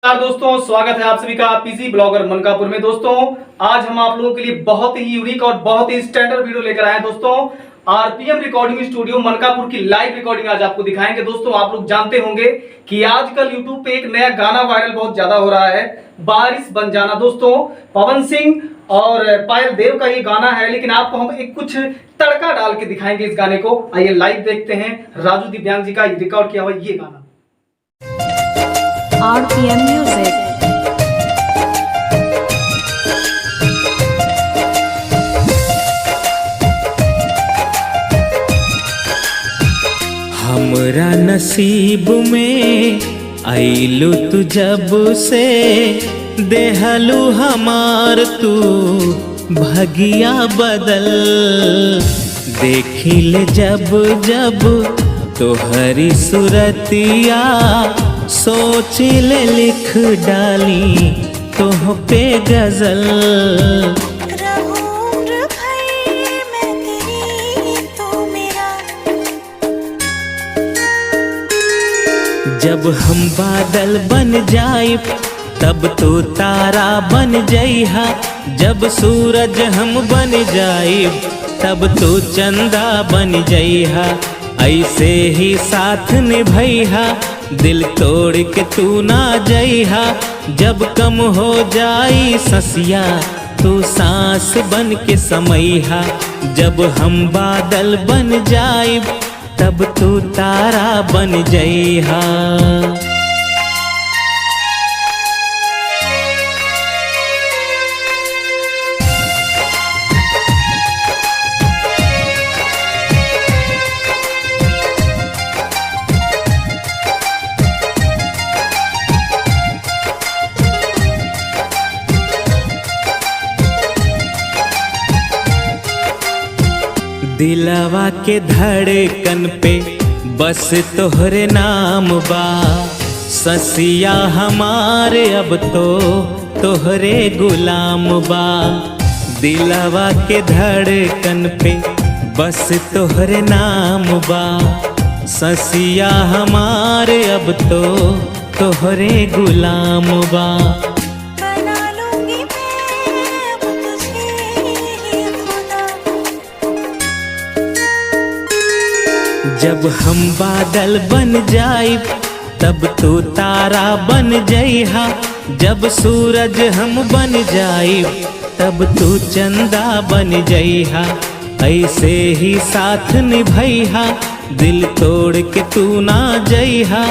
नमस्कार दोस्तों, स्वागत है आप सभी का पीसी ब्लॉगर मनकापुर में। दोस्तों आज हम आप लोगों के लिए बहुत ही यूनिक और बहुत ही स्टैंडर्ड वीडियो लेकर आए हैं। दोस्तों आरपीएम रिकॉर्डिंग स्टूडियो मनकापुर की लाइव रिकॉर्डिंग आज आपको दिखाएंगे। दोस्तों आप लोग जानते होंगे कि आजकल यूट्यूब पे एक नया गाना वायरल बहुत ज्यादा हो रहा है, बारिश बन जाना। दोस्तों पवन सिंह और पायल देव का ये गाना है, लेकिन आपको हम एक कुछ तड़का डाल के दिखाएंगे इस गाने को। आइए लाइव देखते हैं राजू दिव्यांग जी का रिकॉर्ड किया हुआ ये गाना। RPM Music। हमरा नसीब में आइलू तू जब से, देहलू हमार तू भगिया बदल। देखिले जब जब तोहरी सूरतिया, सोचिले लिख डाली तोह पे गजल। जब हम बादल बन जाए तब तो तारा बन जइहा, जब सूरज हम बन जाए तब तो चंदा बन जइहा। ऐसे ही साथ निभैहा, दिल तोड़ के तू ना जइहा। जब कम हो जाई ससिया तू सांस बन के समैहा। जब हम बादल बन जाए तब तू तारा बन जइहा। दिलवा के धड़कन पे बस तोहरे नाम बा, ससिया हमारे अब तो तोहरे गुलाम बा। दिलवा के धड़कन पे बस तोहरे नाम बा, ससिया हमारे अब तो तोहरे गुलाम बा। जब हम बादल बन जाए तब तू तारा बन जइहा। जब सूरज हम बन जाए तब तू चंदा बन जइहा। ऐसे ही साथ निभैहा, दिल तोड़ के तू ना जइहा।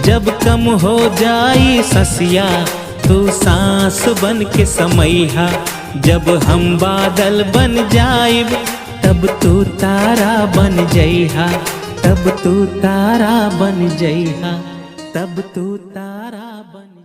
जब कम हो जाई ससिया तू सांस बन के समैहा। जब हम बादल बन जाए तब तू तारा बन जइहा, तब तू तारा बन जइहा, तब तू तारा बन